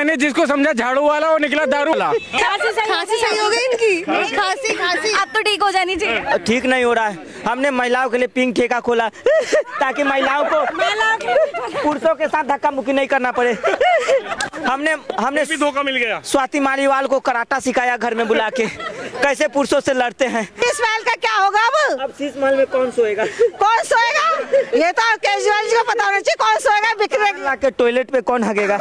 मैंने जिसको समझा झाड़ू वाला वो निकला दारू वाला। खांसी सही हो गई इनकी, खांसी अब तो ठीक हो जानी चाहिए। ठीक नहीं हो रहा है। हमने महिलाओं के लिए पिंक ठेका खोला ताकि महिलाओं को पुरुषों के साथ धक्का मुक्की नहीं करना पड़े। हमने भी धोखा मिल गया। स्वाति मालीवाल को कराटा सिखाया घर में बुला के, कैसे पुरुषों से लड़ते हैं। शीश महल का क्या होगा अब शीश महल में कौन सोएगा? कौन सोएगा? ये तो केजरीवाल जी को पता होना चाहिए कौन सोएगा। बिखरे के टॉयलेट पे कौन हगेगा?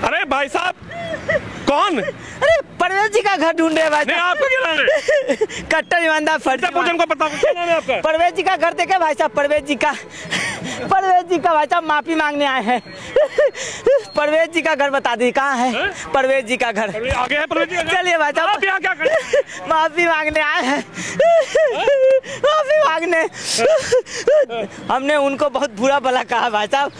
अरे भाई साहब कौन? अरे परवेज जी का घर ढूंढ रहे भाई। नहीं, आपको क्या नाम है? कट्टर ईमानदार फर्जी। को पता क्या नाम है आपका? परवेज जी का घर देखे भाई साहब। परवेज जी का भाई साहब माफी मांगने आए हैं। परवेज जी का घर बता दी कहाँ है? परवेज जी का घर आगे है परवेज जी का घर। चलिए भाई साहब, आप यहाँ क्या कर? माफी मांगने आए हैं। माफी मांगने। हमने उनको बहुत बुरा भला कहा भाई साहब।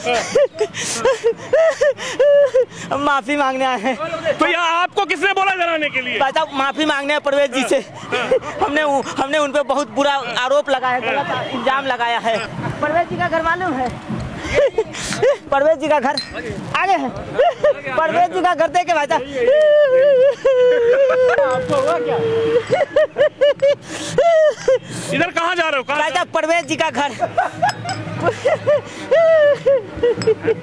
हम माफी मांगने आए हैं। तो यहाँ आपको किसने बोला डराने के लिए? भाई साहब माफी मांगने हैं परवेज जी से। हमने उन पे बहुत बुरा आरोप लगाया, गलत इल्जाम लगाया है। परवेज जी का घर मालूम है? परवेज जी का घर आगे है। परवेज जी का घर देखे भाई साहब। इधर कहाँ जा रहे हो? भाई साहब परवेज जी का घर।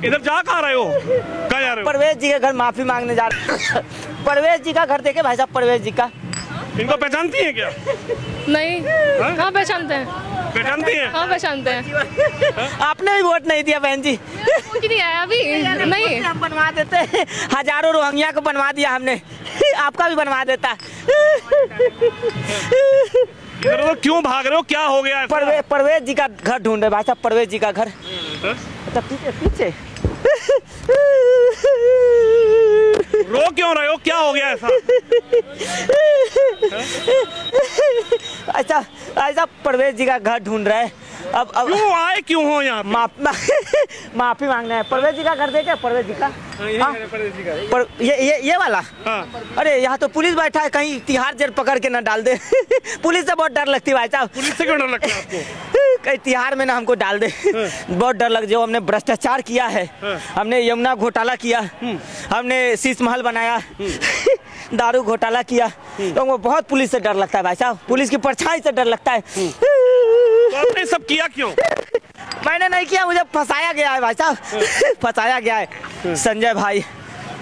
इधर जा कहाँ रहे हो? कहाँ जा रहे हो? परवेज जी के घर माफी मांगने जा रहे। परवेज जी का घर देखे भाई साहब। परवेज जी का। इनको पहचानती हैं क्या? नहीं। हाँ पहचानते हैं। पहचानती हैं? हाँ पहचानते हैं। आपने भी वोट नहीं दिया बहन जी। कुछ नहीं आया अभी। नहीं हम बनवा देते। हजारों रोहिंग्या को बनवा दिया हमने, आपका भी बनवा देता। इधर तो क्यों भाग रहे हो? क्या हो गया? परवेज जी का घर ढूंढ रहे भाई साहब। परवेज जी का घर पीछे। रो क्यों रहे हो? क्या हो गया ऐसा? ऐसा परवेज जी का घर ढूंढ रहे हैं। अब क्यों आए क्यों हो यहाँ? माफी मांगना है। परवेज जी का घर देखे? परवेज जी का ये वाला। हाँ। अरे यहाँ तो पुलिस बैठा है, कहीं तिहाड़ जेल पकड़ के न डाल दे। पुलिस से बहुत डर लगती है भाई साहब। पुलिस से क्यों डर लगता है आपको? कहीं तिहाड़ में ना हमको डाल दे। बहुत डर लग। जो हमने भ्रष्टाचार किया है, हमने यमुना घोटाला किया, हमने शीश महल बनाया, दारू घोटाला किया, तो वो बहुत पुलिस से डर लगता है भाई साहब। पुलिस की परछाई से डर लगता है। तो आपने सब किया क्यों? मैंने नहीं किया, मुझे फंसाया गया है भाई साहब। फंसाया गया है। संजय भाई,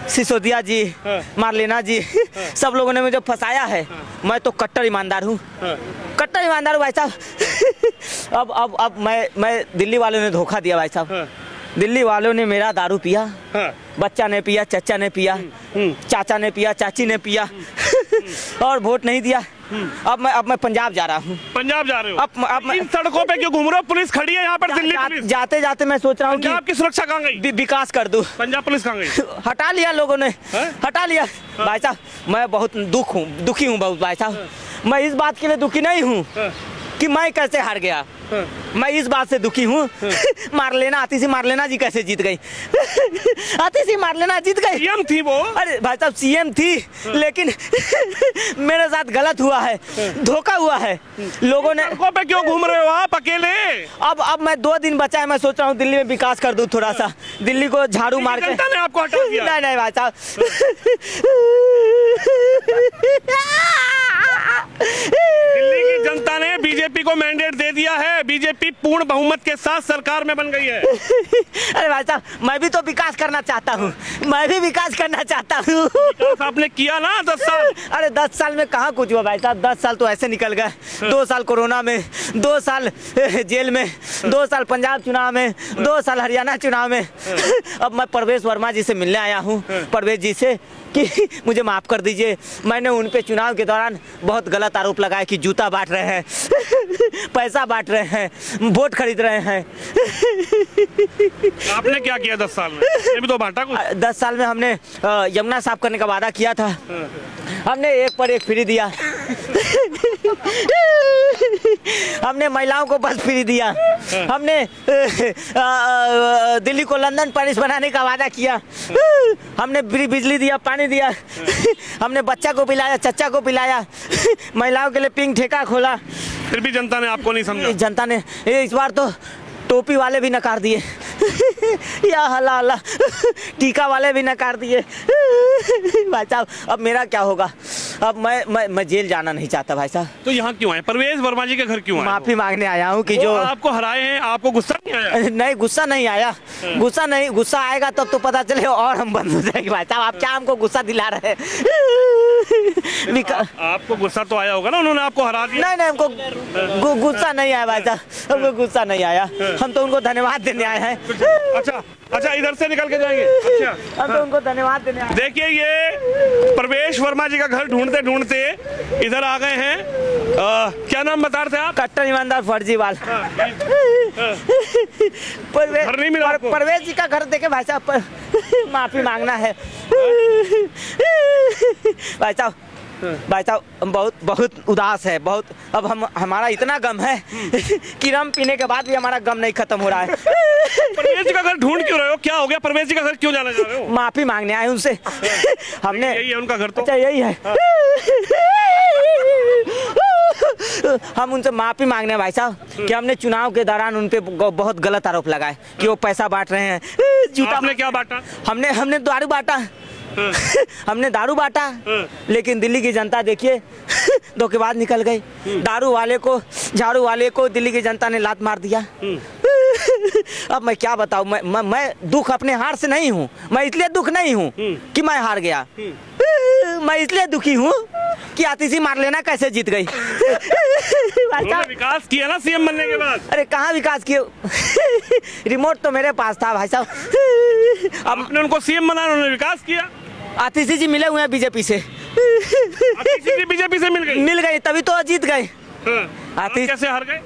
सिसोदिया जी, मार्लेना जी, सब लोगों ने मुझे फंसाया है। मैं तो कट्टर ईमानदार हूँ। कट्टर ईमानदार हूँ भाई साहब। अब मैं दिल्ली वालों ने धोखा दिया भाई साहब। दिल्ली वालों ने मेरा दारू पिया, बच्चा ने पिया, चचा ने पिया, चाचा ने पिया, चाची ने पिया, और वोट नहीं दिया। अब मैं पंजाब जा रहा हूँ। पंजाब जा रहे हो? अब मैं इन सड़कों पे क्यों घूम रहे हो? पुलिस खड़ी है यहाँ पर, दिल्ली पुलिस। जाते जाते मैं सोच रहा हूँ कि पंजाब की सुरक्षा कहाँ गई? विकास कर दूं। पंजाब पुलिस कहाँ गई? हटा लिया लोगों ने, हटा लिया। भाई साहब मैं बहुत दुखी हूँ बहुत भाई साहब। मैं इस बात के लिए दुखी नहीं हूँ कि मैं कैसे हार गया। मैं इस बात से दुखी हूँ आतिशी मार्लेना जी कैसे जीत गई। आतिशी मार्लेना जीत गई। सीएम थी वो। अरे भाई साहब सीएम थी, लेकिन मेरे साथ गलत हुआ है, धोखा हुआ है। लोगों ने सड़कों पे क्यों घूम रहे हो आप अकेले? अब मैं 2 दिन बचा है, मैं सोच रहा हूँ दिल्ली में विकास कर दूं थोड़ा सा, दिल्ली को झाड़ू मार के। जनता ने आपको हटा दिया? नहीं भाई साहब। दिल्ली की जनता ने बीजेपी को मैंडेट दे दिया है। बीजेपी पूर्ण बहुमत के साथ सरकार में बन गई है। अरे भाई साहब मैं भी तो विकास करना चाहता हूँ, मैं भी विकास करना चाहता हूँ। विकास आपने किया ना 10 साल। अरे 10 साल में कहाँ कुछ हुआ भाई साहब। 10 साल तो ऐसे निकल गए। 2 साल कोरोना में, 2 साल जेल में, 2 साल पंजाब चुनाव में, 2 साल हरियाणा चुनाव में। अब मैं परवेश वर्मा जी से मिलने आया हूँ, परवेश जी से, कि मुझे माफ़ कर दीजिए। मैंने उन पे चुनाव के दौरान बहुत गलत आरोप लगाया कि जूता बांट रहे हैं, पैसा बांट रहे हैं, वोट खरीद रहे हैं। आपने क्या किया 10 साल में? ये भी तो बांटा कुछ। 10 साल में हमने यमुना साफ करने का वादा किया था। हमने 1 पर 1 फ्री दिया। हमने महिलाओं को बस फ्री दिया, हमने दिल्ली को लंदन पेरिस बनाने का वादा किया, हमने बिजली दिया, पानी दिया, हमने बच्चा को पिलाया, चच्चा को पिलाया, महिलाओं के लिए पिंक ठेका खोला। फिर भी जनता ने आपको नहीं समझा। जनता ने इस बार तो टोपी वाले भी नकार दिए, या हला हला टीका वाले भी नकार दिए। भाई साहब अब मेरा क्या होगा? अब मैं जेल जाना नहीं चाहता भाई साहब। तो यहाँ क्यों आए? परवेज वर्मा जी के घर क्यों आए? माफी मांगने आया हूँ कि जो आपको हराए हैं, आपको गुस्सा नहीं आया? नहीं, गुस्सा नहीं आया। गुस्सा आएगा तब तो पता चले और हम बंद हो जाएंगे। भाई साहब आप क्या हमको गुस्सा दिला रहे हैं? आपको गुस्सा तो आया होगा ना, उन्होंने आपको हरा दिया। नहीं हमको गुस्सा नहीं आया भाई साहब, हमको गुस्सा नहीं आया। हम तो उनको धन्यवाद देने आए हैं। अच्छा इधर से निकल के जाएंगे। अच्छा हम तो उनको धन्यवाद देने आए। देखिए ये परवेश वर्मा जी का घर ढूंढते ढूंढते इधर आ गए हैं। क्या नाम बता रहे थे आप? कट्टर ईमानदार फर्जीवाल। घर नहीं मिला आपको? परवेज जी का घर देखे भाई साहब, माफी मांगना है भाई साहब। भाई साहब हम बहुत उदास है, बहुत। अब हमारा इतना गम है कि रम पीने के बाद भी हमारा गम नहीं खत्म हो रहा है। परवेज जी का घर ढूंढ क्यों रहे हो? क्या हो गया? परवेज जी का घर क्यों जाना चाह रहे हो? माफी मांगने आए उनसे। हमने यही है उनका घर तो? अच्छा यही है। हम उनसे माफी मांगने भाई साहब कि हमने चुनाव के दौरान उन पे बहुत गलत आरोप लगाए कि वो पैसा बांट रहे हैं। जूता आपने क्या बांटा? हमने दारू बांटा। हमने दारू बांटा, लेकिन दिल्ली की जनता देखिए धोखेबाज निकल गई। दारू वाले को, झाड़ू वाले को दिल्ली की जनता ने लात मार दिया। अब मैं क्या बताऊं? मैं दुख अपने हार से नहीं हूं। मैं इसलिए दुख नहीं हूं कि मैं हार गया, मैं इसलिए दुखी हूं कि आतिशी मारलेना कैसे जीत गई। विकास किया ना सीएम बनने के बाद? अरे कहाँ विकास किया? रिमोट तो मेरे पास था भाई साहब। आपने उनको सीएम बनाया, उन्होंने विकास किया। आतिशी जी मिले हुए हैं बीजेपी से। बीजेपी से मिल गई तभी तो जीत गए। आतिशी कैसे हार गए?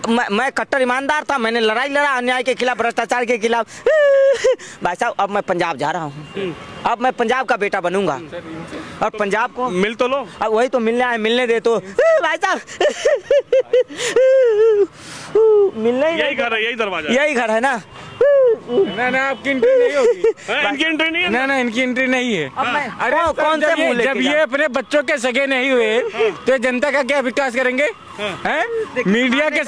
मैं कट्टर ईमानदार था, मैंने लड़ा अन्याय के खिलाफ, भ्रष्टाचार के खिलाफ। भाई साहब अब मैं पंजाब जा रहा हूँ, अब मैं पंजाब का बेटा बनूंगा और पंजाब को मिल तो लो। अब वही तो मिलने आए, मिलने दे तो भाई साहब। मिलने ही यही घर है, यही दरवाजा, यही घर है ना? ना आपकी एंट्री नहीं होगी। इनकी एंट्री नहीं है? ना इनकी एंट्री नहीं है। अरे कौन से मुंह लेके जब ये अपने बच्चों के सगे नहीं हुए तो जनता का क्या विकास करेंगे? मीडिया के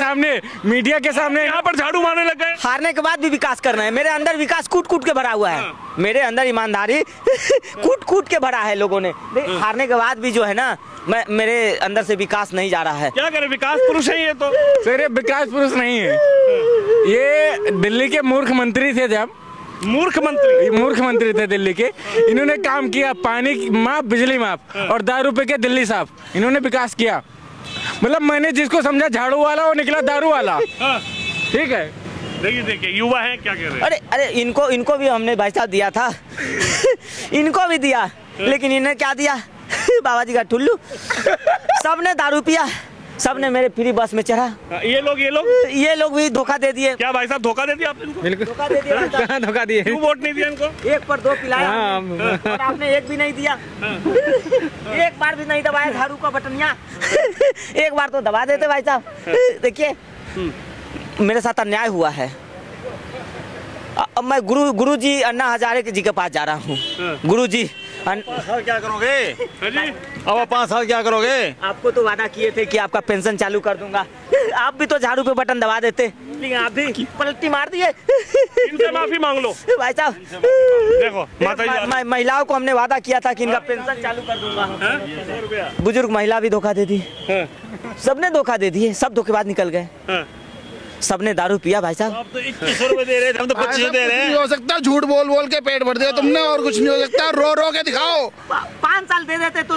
सामने यहाँ पर झाड़ू मारने लग गए। हारने के बाद भी विकास करना है। मेरे अंदर विकास कूट कूट के भरा हुआ है। मेरे अंदर ईमानदारी कूट कूट के भरा है लोगों ने। हारने के बाद भी जो है ना, मेरे अंदर से विकास नहीं जा रहा है। क्या करें? विकास पुरुष है ये तो। सर ये विकास पुरुष नहीं है, ये दिल्ली के मूर्ख मंत्री थे। जब मूर्ख मंत्री थे दिल्ली के, इन्होंने काम किया, पानी माफ, बिजली माफ और दारू पे के दिल्ली साफ। इन्होंने विकास किया। मतलब मैंने जिसको समझा झाड़ू वाला, वो निकला दारू वाला। ठीक है, देखिए युवा है, क्या कह रहे हैं? अरे इनको भी हमने भाई साहब दिया था। इनको भी दिया, लेकिन इन्हें क्या दिया? बाबा जी का ठुल्लू। सबने दारू पिया, सबने मेरे फ्री बस में चढ़ा। ये लोग भी धोखा दे दिए। क्या भाई साहब धोखा दे दिया आपने इनको? बिल्कुल धोखा दे दिया। कहाँ धोखा दिए? क्यों वोट नहीं दिया इनको? 1 पर 2 पिलाया और आपने एक भी नहीं दिया। एक बार भी नहीं दबाया झाड़ू का बटनिया। एक बार तो दबा देते भाई साहब। देखिए मेरे साथ अन्याय हुआ है। अब मैं गुरु जी अन्ना हजारे जी के पास जा रहा हूँ। गुरु जी क्या करोगे? अब 5 साल क्या करोगे? आपको तो वादा किए थे कि आपका पेंशन चालू कर दूंगा। आप भी तो झाड़ू पे बटन दबा देते, लेकिन आप भी पलटी मार दिए। इनसे माफी मांग लो भाई साहब। देखो माता जी, महिलाओं को हमने वादा किया था कि इनका पेंशन चालू कर दूंगा। बुजुर्ग महिला भी धोखा दे दी, सबने धोखा दे दिए, सब धोखेबाज निकल गए। सबने दारू पिया भाई साहब। अब तो 2100 रुपए दे रहे थे, हम तो 2500 दे रहे हैं। नहीं हो सकता, झूठ बोल बोल के पेट भर दिया तुमने, और कुछ नहीं हो सकता। रो रो के दिखाओ। 5 साल दे देते तो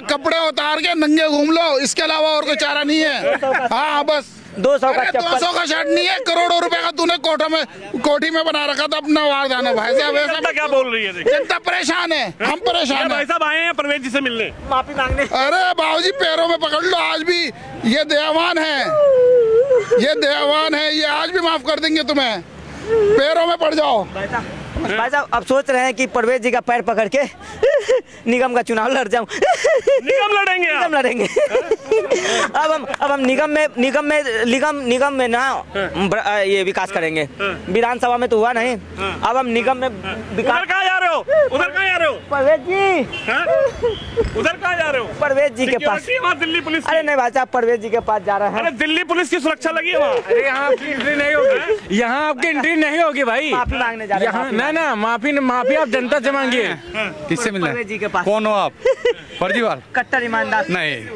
कपड़े उतार के नंगे घूम लो, इसके अलावा और कोई चारा नहीं है। हाँ बस 200 का चप्पल, 200 का शर्ट नहीं है, करोड़ों रुपए का तूने कोठी में बना रखा था अपना वारदान है भाई साहब। जनता क्या बोल रही है? जनता परेशान है, हम परेशान भाई है। साहब आए हैं परवेज जी से मिलने, माफी मांगने। अरे बाबूजी पैरों में पकड़ लो, आज भी ये दयावान है, ये दयावान है, ये आज भी माफ कर देंगे तुम्हें। पैरों में पड़ जाओ। भाई साहब अब सोच रहे हैं कि परवेज जी का पैर पकड़ के निगम का चुनाव लड़ जाऊं। निगम लड़ेंगे आप? निगम लड़ेंगे। अब हम निगम में ना ये विकास करेंगे। विधानसभा में तो हुआ नहीं, अब हम निगम में विकास। उधर कहाँ जा रहे हो? उधर कहाँ जा रहे हो? परवेज जी, उधर कहाँ जा रहे हो? परवेज जी के पास। सिक्योरिटी वहाँ दिल्ली पुलिस की। अरे नहीं भाई साहब, परवेज जी के पास जा रहे हैं। अरे दिल्ली पुलिस की सुरक्षा लगी है वहाँ। अरे यहाँ आपकी एंट्री नहीं होगी, यहाँ आपकी एंट्री नहीं होगी भाई। माफी मांगने जा रहे हैं। यहाँ ना माफी आप जनता से मांगिए। किससे मिलना परवेज जी के पास। कौन हो आप? फर्जीवाल? कट्टर ईमानदार नहीं,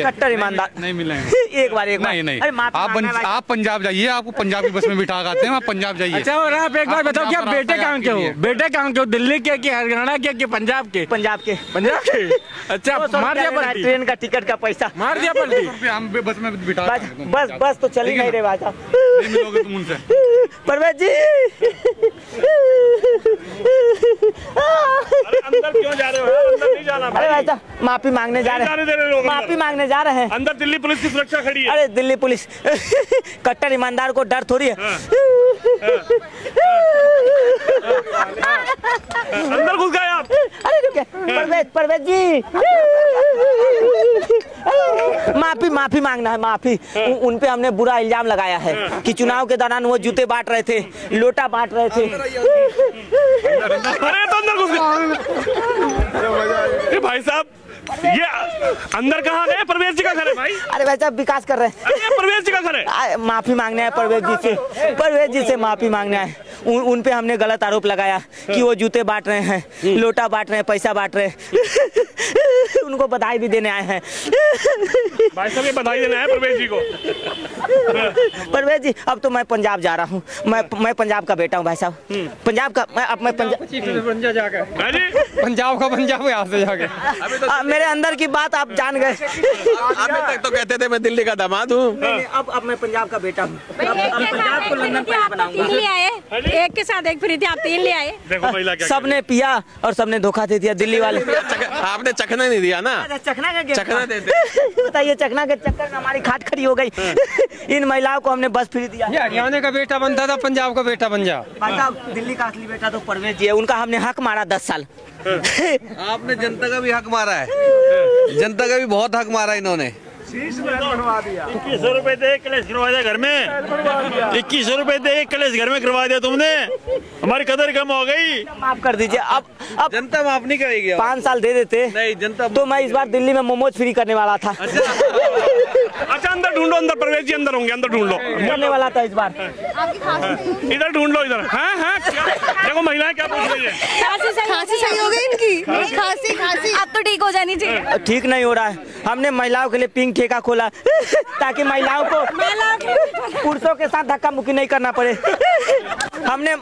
कट्टर ईमानदार नहीं मिलेंगे। एक बार नहीं अरे माफी मांगना है भाई। आप पंजाब जाइए, आपको पंजाबी बस में बिठा आते हैं, आप पंजाब जाइए। अच्छा और आप एक बात आप बताओ, क्या पंजाब बेटे कहाँ के हो? रास्ता बेटे कहाँ के हो? दिल्ली के कि हरियाणा के कि पंजाब के? पंजाब के। पंजाब के। अच्छा 200 मार दिया रुपया लेना है पलटी, ट्रेन का टिकट का पैसा। मार दिया पलटी। हम बस में बिठा बस तो चली नहीं रहे भाई साहब। नहीं मिलोगे तुम उनसे। परवेज जी अरे अंदर क्यों जा रहे हो? अंदर नहीं जाना अरे भाई साहब माफी मांगने जा रहे नहीं जाने दे रहे लोग हैं, अंदर। माफी मांगने जा रहे हैं। अंदर दिल्ली पुलिस की सुरक्षा खड़ी है। अरे दिल्ली पुलिस कट्टर ईमानदार को डर थोड़ी है। अंदर घुस गए आप। अरे रुके परवेज जी, माफी मांगना है, माफी। उन पे हमने बुरा इल्जाम लगाया है कि चुनाव के दौरान वो जूते बांट रहे थे, लोटा बांट रहे थे। अरे तो अंदर घुस गए। भाई साहब ये अंदर कहाँ गए? परवेज जी का घर है भाई। अरे भाई साहब विकास कर रहे हैं। अरे परवेज जी का घर है। माफी मांगना है परवेज जी से माफी मांगना है। उन पे हमने गलत आरोप लगाया कि वो जूते बांट रहे हैं, लोटा बांट रहे हैं, पैसा बांट रहे हैं। उनको बधाई भी देने आए हैं। भाई साहब ये बधाई देना है परवेज जी को। परवेज जी अब तो मैं पंजाब जा रहा हूँ। मैं पंजाब का बेटा हूँ भाई साहब, पंजाब का। मैं पंजाब का पंजाब यहाँ से जाके। मेरे अंदर की बात आप जान गए। अभी तक तो कहते थे मैं दिल्ली का दामाद हूँ। अब मैं पंजाब का बेटा हूँ। पंजाब को लंदन पैलेस बनाऊंगा। ले आए, एक के साथ एक फ्री थी, आप 3 ले आए। देखो महिला क्या सबने पिया और सबने धोखा दे दिया दिल्ली वाले। आपने चखना नहीं दिया ना। चखना देते। बताइए, चखना के चक्कर में हमारी खाट खड़ी हो गई। इन महिलाओं को हमने बस फ्री दिया। हरियाणा का बेटा बनता था, पंजाब का बेटा बन जा। भाई साहब दिल्ली का असली बेटा तो परवेज जी है, उनका हमने हक मारा 10 साल। आपने जनता का भी हक मारा है, जनता का भी बहुत हक मारा इन्होंने। 2100 रुपए दे कलेश करवा दिया घर में। 2100 रुपए दे कलेश घर में करवा दिया तुमने। हमारी कदर कम हो गई। माफ कर दीजिए। अब जनता माफ नहीं करेगी। 5 साल दे देते नहीं, जनता तो मैं इस बार दिल्ली में मोमोज फ्री करने वाला था। अच्छा अंदर ढूंढो, अंदर परवेज जी अंदर होंगे, अंदर ढूंढ लो। करने वाला था इस बार। इधर ढूंढ लो इधर। हाँ देखो महिलाएं क्या पूछ रही है। खांसी सही हो गई इनकी। खांसी अब तो ठीक हो जानी चाहिए। ठीक नहीं हो रहा है। हमने महिलाओं के लिए पिंक ठेका खोला ताकि महिलाओं को पुरुषों के साथ धक्का मुक्की नहीं करना पड़े। हमने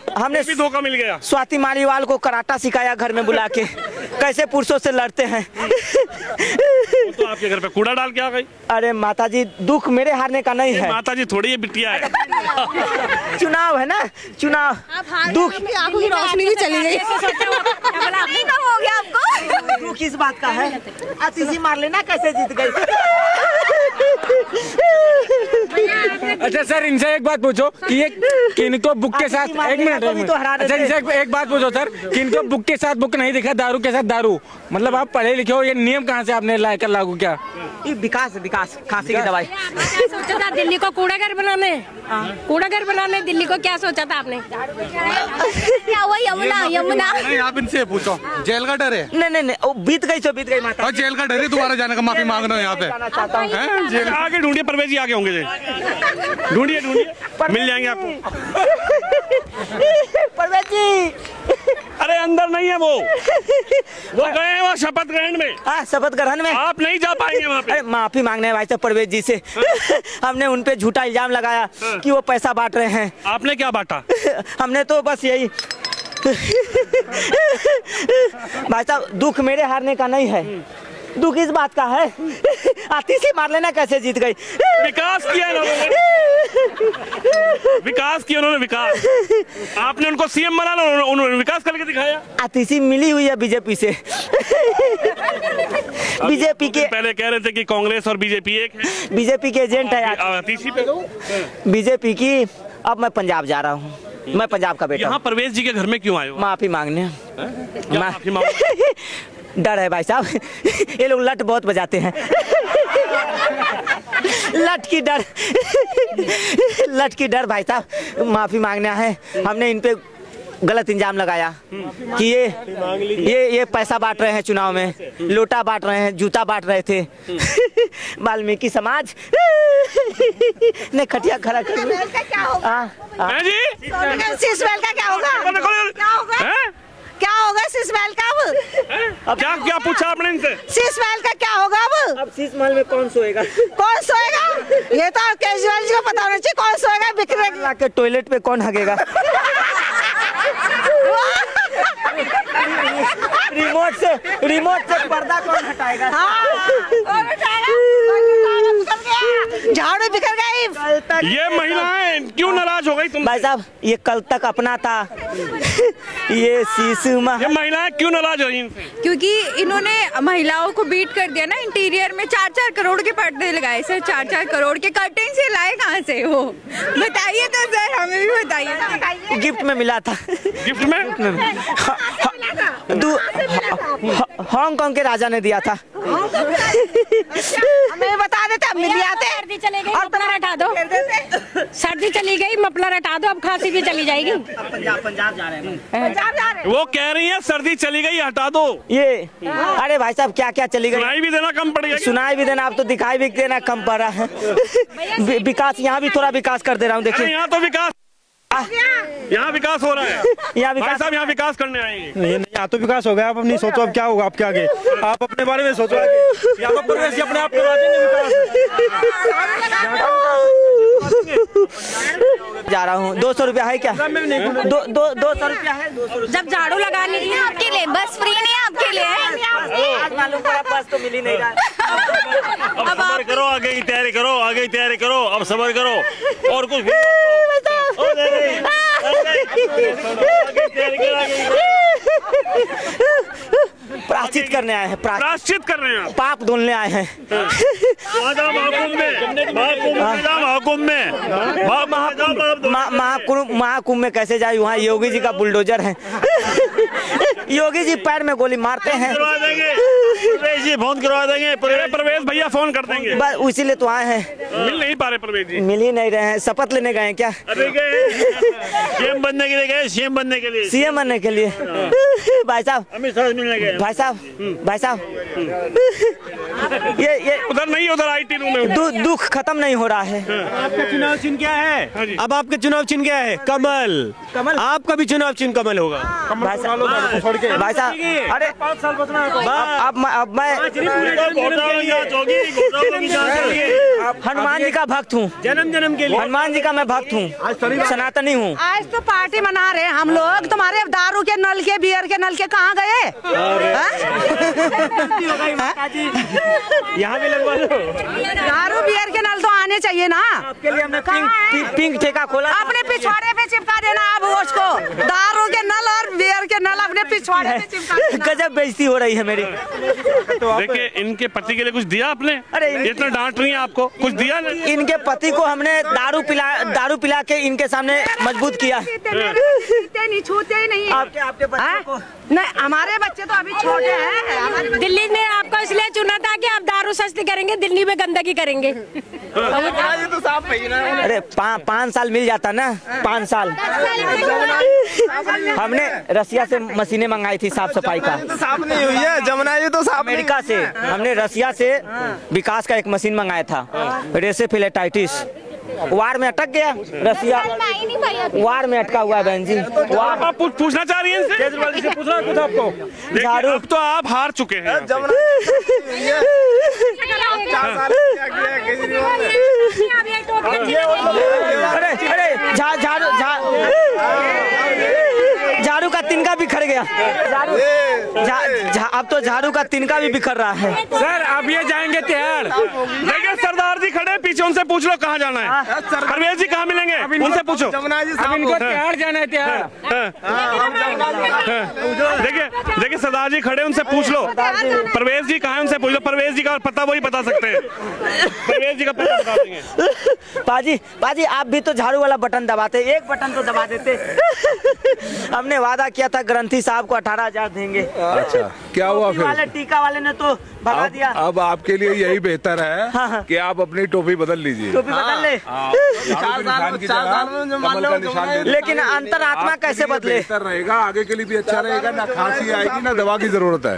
भी धोखा मिल गया। स्वाति मालीवाल को कराटा सिखाया घर में बुला के, कैसे पुरुषों से लड़ते हैं। तो आपके घर पे कूड़ा डाल के आ गई। अरे माताजी दुख मेरे हारने का नहीं है। माता जी थोड़ी ये बिटिया है। चुनाव है ना, चुनाव दुख। आंखों की रोशनी भी चली गई। हो गया आपको? दुख इस बात का है, अतिशी मार लेना कैसे जीत गई। अच्छा सर इनसे एक बात पूछो कि ये किनको बुक के साथ, एक मिनट। अच्छा इनसे एक बात पूछो सर, किनको बुक के साथ बुक नहीं दिखा, दारू के साथ दारू? मतलब आप पढ़े लिखे हो, ये नियम कहाँ से आपने लाकर लागू किया? ये विकास खांसी की दवाई। क्या सोचा था दिल्ली को कूड़ा घर बनाने? कूड़ा घर बनाने दिल्ली को क्या सोचा था आपने? क्या हुआ? यमुना नहीं, आप इनसे पूछो, जेल का डर है? नहीं वो बीत गई सो बीत गई माता। और जेल का डर है दोबारा जाने का, माफी मांगना है यहाँ पे। जाना चाहता हूँ। हैं? जेल आगे ढूंढिए, परवेज जी आगे होंगे। ढूंढिए मिल जाएंगे आपको। परवेज जी अरे अंदर नहीं है वो गए हैं वहाँ शपथ ग्रहण में। हाँ शपथ ग्रहण में आप नहीं जा पाएंगे वहाँ पे। अरे माफी मांगने हैं भाई साहब परवेज जी से। हमने उन पे झूठा इल्जाम लगाया कि वो पैसा बांट रहे हैं। आपने क्या बांटा? हमने तो बस यही भाई साहब दुख मेरे हारने का नहीं है, दुख इस बात का है आतिशी मार लेना कैसे जीत गई। विकास किया इन्होंने, विकास किया उन्होंने, विकास। आपने उनको सीएम बनाना, उन्होंने विकास करके दिखाया। आतिशी मिली हुई है बीजेपी से। बीजेपी के पहले कह रहे थे कि कांग्रेस और बीजेपी एक है, बीजेपी के एजेंट है आतिशी पे बीजेपी की। अब मैं पंजाब जा रहा हूँ। मैं पंजाब का बेटा यहाँ हूँ। परवेज जी के घर में क्यों आए हो? माफी मांगने। क्या माफी मांगो? डर है भाई साहब, ये लोग लट बहुत बजाते हैं। लट की डर भाई साहब, माफी मांगने है। हमने इन पे गलत इंजाम लगाया कि ये पैसा बांट रहे हैं चुनाव में, लोटा बांट रहे हैं, जूता बांट रहे थे। वाल्मीकि समाज ने खटिया खड़ा कर दिया। जी शीश महल का क्या होगा? क्या होगा? क्या होगा शीश महल का अब? क्या क्या पूछा आपने इनसे? शीश महल का क्या होगा अब? शीश महल में कौन सोएगा? कौन सोएगा? ये तो केजरीवाल जी को पता होना चाहिए कौन सोएगा। बिखरे के टॉयलेट पे कौन हगेगा? रिमोट से पर्दा कौन हटाएगा? झाड़ू बिखर गई। ये महिलाएं क्यों नाराज हो गई तुम? भाई साहब ये कल तक अपना था, ये शीशु ये महिलाएं क्यों नाराज हो रही इनसे? क्योंकि इन्होंने महिलाओं को बीट कर दिया ना। इंटीरियर में 4-4 करोड़ के पर्दे लगाए सर, 4-4 करोड़ के कर्टेन से लाए कहाँ से वो? बताइए तो सर, हमें भी बताइए। गिफ्ट में मिला था। गिफ्ट में? हांगकांग के राजा ने दिया था। हमें बता देते, मिल जाते। सर्दी चली गई, मफलर हटा दो। सर्दी चली गई, मफलर हटा दो, अब खांसी भी चली जाएगी। पंजाब जा रहे हैं। वो कह रही है सर्दी चली गई हटा दो। ये अरे भाई साहब क्या क्या चली गई? सुनाई भी देना कम पड़ गया। सुनाई भी देना, आप तो दिखाई भी देना कम पड़ रहा है। विकास यहाँ भी थोड़ा विकास कर दे रहा हूँ, देखिए। यहाँ तो विकास, यहाँ विकास हो रहा है। यहाँ भाई विकास साहब यहाँ विकास करने आएंगे। नहीं यहाँ तो विकास हो गया, आप अपनी सोचो अब क्या होगा आपके आगे। आप अपने बारे में सोचो आगे। यहाँ पर वैसे अपने आप करवा देंगे विकास। जा रहा हूँ। 200 रुपया है क्या? 200 रुपया है। 200 जब झाड़ू लगाने के लिए आपके लिए बस फ्री नहीं है, आपके लिए आज मालूम पड़ा बस तो मिल ही नहीं रहा। अब सबर करो, आगे की तैयारी करो, आगे की तैयारी करो, अब सबर करो और कुछ प्राश्चित करने आए हैं, प्राश्चित कर रहे हैं। पाप धुलने आए हैं। महाकुंभ में कैसे जाए? वहाँ योगी जी का बुलडोजर है। योगी जी पैर में गोली मारते हैं। फोन करवा देंगे, प्रवेश भैया फोन कर देंगे। बस इसीलिए तो आए हैं। मिल नहीं पा रहे प्रवेश जी। मिल ही नहीं रहे हैं। शपथ लेने गए हैं क्या? अरे गए सीएम बनने के लिए गए, सीएम बनने के लिए, सीएम बनने के लिए। भाई साहब अमित शाह से मिलने गए। भाई साहब ये उधर नहीं, उधर आईटी रूम में। दुख खत्म नहीं हो रहा है। आपका चुनाव चिन्ह क्या है? अब आपके चुनाव चिन्ह क्या है? कमल। आपका भी चुनाव चिन्ह कमल होगा। भाई साहब अरे 5 साल बचना है। अब मैं हनुमान जी का भक्त हूँ। जन्म के लिए हनुमान जी का मैं भक्त हूँ, सनातनी हूँ। आज तो पार्टी मना रहे हैं हम लोग। तुम्हारे दारू के नल के, बियर के नल के कहाँ गए? यहाँ भी लगवा लो। दारू बियर के नल तो आने चाहिए ना। आपके लिए हमने पिंक ठेका खोला। अपने पिछवाड़े पे चिपका देना अब उसको। दारू के नल और बियर के नल अपने पिछवाड़े पे चिपका देना। गजब बेइज्जती हो रही है मेरी। देखिए इनके पति के लिए कुछ दिया आपने? अरे इतना डांट रही है आपको, कुछ दिया नहीं? इनके पति को हमने दारू पिला के इनके सामने मजबूत किया। नहीं छूते ही नहीं। आपके बच्चे को नहीं, हमारे बच्चे तो अभी छोटे हैं। दिल्ली ने आपको इसलिए चुना था कि आप दारू सस्ती करेंगे, दिल्ली में गंदगी करेंगे। अरे 5 साल मिल जाता ना, 5 साल। हमने रसिया से मशीनें मंगाई थी साफ सफाई का। साफ नहीं हुई है, जमुना जी तो साफ। अमेरिका से हमने रसिया से विकास का एक मशीन मंगाया था, रेसेफिलेटाइटिस। वार में अटक गया रसिया, वार में अटका हुआ है बहन जी। आप पूछना चाह रही हैं इनसे? केजरीवाल जी से पूछना है कुछ आपको? देखिए, अब तो आप हार चुके हैं। अरे झाड़ू का तिनका भी खड़ गया। भैया अब तो झाड़ू का तिनका भी बिखर रहा है। सर अब ये जाएंगे तिहाड़। देखिए सरदार जी खड़े पीछे, उनसे पूछ लो कहाँ जाना है। परवेज जी कहाँ मिलेंगे, उनसे पूछो। अब इनको तिहाड़ जाना है, तिहाड़। देखिए सरदार जी खड़े, उनसे पूछ लो परवेज जी कहाँ है, उनसे पूछ लो। परवेज जी का पता वही बता सकते हैं, परवेज जी का पता बता देंगे। पाजी आप भी तो झाड़ू वाला बटन दबाते, एक बटन तो दबा देते। हमने वादा किया था ग्रंथी साहब को 18,000 देंगे। अच्छा क्या हुआ फिर? वाले टीका वाले ने तो भगा दिया। अब आपके लिए यही बेहतर है हाँ। कि आप अपनी टोपी बदल लीजिए। टोपी बदल ले, 4 साल लेकिन अंतरात्मा कैसे बदले? बेहतर रहेगा, आगे के लिए भी अच्छा रहेगा। ना खांसी आएगी ना दवा की जरूरत है,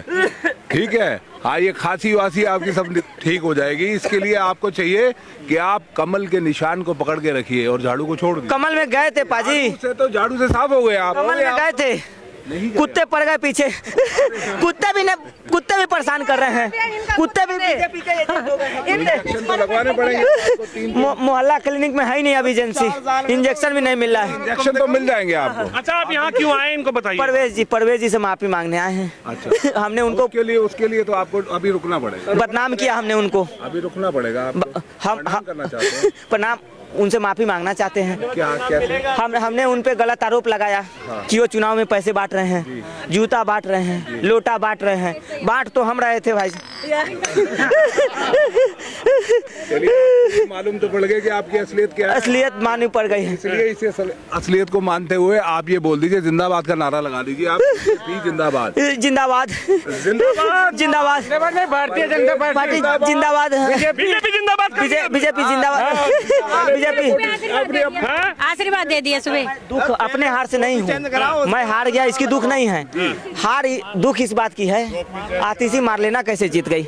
ठीक है। हाँ ये खांसी वासी आपकी सब ठीक हो जाएगी। इसके लिए आपको चाहिए कि आप कमल के निशान को पकड़ के रखिए और झाड़ू को छोड़ दीजिए। कमल में गए थे पाजी, से तो झाड़ू से साफ हो गए आप। कमल में गए थे, कुत्ते पड़ गए पीछे। कुत्ते भी परेशान कर रहे हैं, कुत्ते भी बीजेपी के एजेंट हो गए। इंजेक्शन तो लगवाने पड़ेंगे। मोहल्ला क्लिनिक में है ही नहीं अभी एजेंसी, इंजेक्शन भी नहीं मिल रहा है। इंजेक्शन तो मिल जाएंगे आपको। अच्छा आप यहाँ क्यों आए इनको बताइए। परवेज जी से माफी मांगने आए हैं। अच्छा हमने उनको उसके लिए तो आपको अभी रुकना पड़ेगा। बदनाम किया हमने उनको, अभी रुकना पड़ेगा। हम करना चाहते हैं प्रणाम, उनसे माफी मांगना चाहते हैं। क्या कैसे? हमने उन पे गलत आरोप लगाया कि वो चुनाव में पैसे बांट रहे हैं, जूता बांट रहे हैं, लोटा बांट रहे हैं। बांट तो हम रहे थे भाई। चलिए मालूम तो पड़ गया कि आपकी असलियत क्या है। असलियत मालूम पड़ गई है, इसलिए इसे असलियत को मानते हुए आप ये बोल दीजिए, जिंदाबाद का नारा लगा दीजिए आप। जिंदाबाद जिंदाबाद जिंदाबाद जिंदाबाद, भारतीय जनता पार्टी जिंदाबाद, बीजेपी जिंदाबाद, बीजेपी जिंदाबाद, बीजेपी। आशीर्वाद दे दिया सुबह। दुख अपने हार से नहीं हूँ, मैं हार गया इसकी दुख नहीं है। हार दुख इस बात की है, आतिशी मार लेना कैसे जीत गई।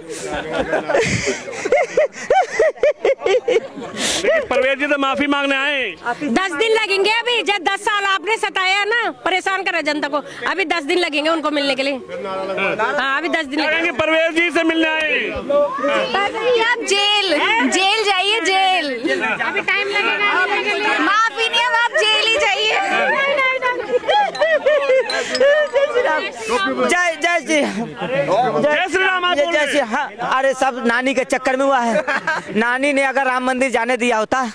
परवेज जी तो माफी मांगने आए। 10 दिन लगेंगे अभी, जब 10 साल आपने सताया ना, परेशान करा जनता को। अभी 10 दिन लगेंगे उनको मिलने के लिए। हाँ अभी 10 दिन लगेंगे। परवेज जी से मिलने आए। आप जेल जाइए, जेल। अभी टाइम लगेगा। माफी नहीं, अब आप जेल ही जाइए। जय जय श्री जय श्री राम। आप बोल रहे हैं। जय श्री। हाँ अरे सब नानी के चक्कर में हुआ है। नानी ने अगर राम मंदिर जाने दिया होता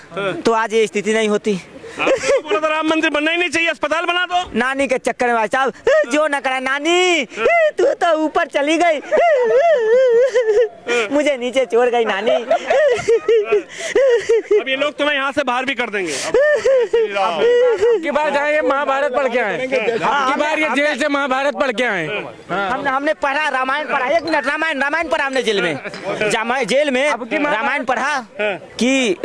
तो आज ये स्थिति नहीं होती। बोला तो राम मंदिर बनना ही नहीं चाहिए, अस्पताल बना दो। नानी के चक्कर में भाई साहब जो न करा। नानी तू तो ऊपर चली गई, मुझे नीचे छोड़ गई नानी। अब ये लोग तुम्हें यहाँ से बाहर भी कर देंगे। की बार जाएंगे महाभारत पढ़ के आए, की बार ये जेल से महाभारत पढ़ के आए। हमने पढ़ा, रामायण पढ़ा। 1 मिनट, रामायण पढ़ा हमने जेल में। जेल में रामायण पढ़ा कि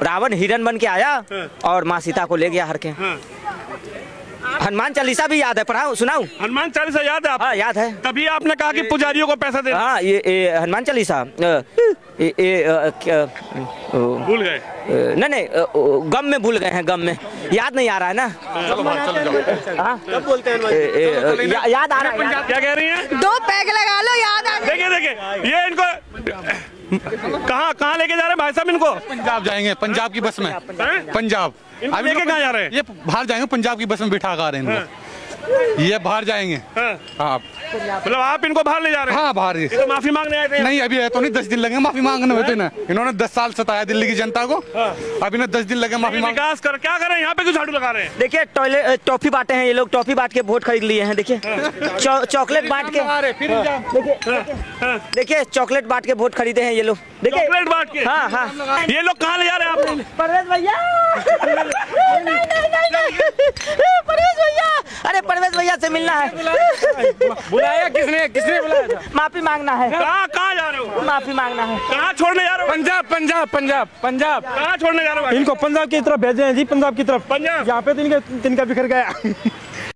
रावण हिरण बन के आया और माँ सीता को ले गया हर के। हनुमान चालीसा भी याद है, पढ़ाऊं सुनाऊं? हनुमान चालीसा याद है? हाँ याद है। तभी आपने कहा कि पुजारियों को पैसा दे। हाँ ये हनुमान चालीसा भूल गए? नहीं गम में भूल गए हैं, गम में याद नहीं आ रहा है ना। कब बोलते हैं? याद आ रहा है। क्या कह रही हैं? 2 पैग लगा लो, याद आ गया। देखिए ये इनको कहाँ लेके जा रहे हैं भाई साहब इनको? पंजाब जाएंगे, पंजाब की बस में। पंजाब अभी लेके कहाँ जा रहे हैं? ये बाहर जाएंगे, पंजाब की बस में बिठा कर रहे हैं। ये बाहर जाएंगे। हाँ मतलब आप इनको बाहर ले जा रहे हैं? हाँ बाहर। तो माफी मांगने आए थे? नहीं अभी है तो नहीं, 10 दिन लगे माफी मांगने में। तो ना इन्होंने 10 साल सताया दिल्ली की जनता को, अभी इन्हें 10 दिन लगे माफी मांग। विकास कर क्या कर रहे हैं यहाँ पे, क्यों झाड़ू लगा रहे हैं? देखिए टॉयलेट टॉफी बांटे हैं ये लोग, टॉफी बांट के वोट खरीद लिए हैं। देखिए चॉकलेट बांट के, देखिए चॉकलेट बांट के वोट खरीदे हैं ये लोग। देखिए चॉकलेट बांट के। हाँ हाँ। ये लोग कहाँ ले जा रहे हैं आपको? परवेज भैया, परवेज भैया, अरे परवेज भैया से मिलना है। बुलाया किसने बुलाया था? माफी मांगना है। कहाँ जा रहे हो? माफी मांगना है। कहाँ छोड़ने जा रहे हो? पंजाब। कहाँ छोड़ने जा रहे हो? इनको पंजाब की तरफ भेजे हैं जी, पंजाब की तरफ। पंजाब यहाँ पे तिनका बिखर गया।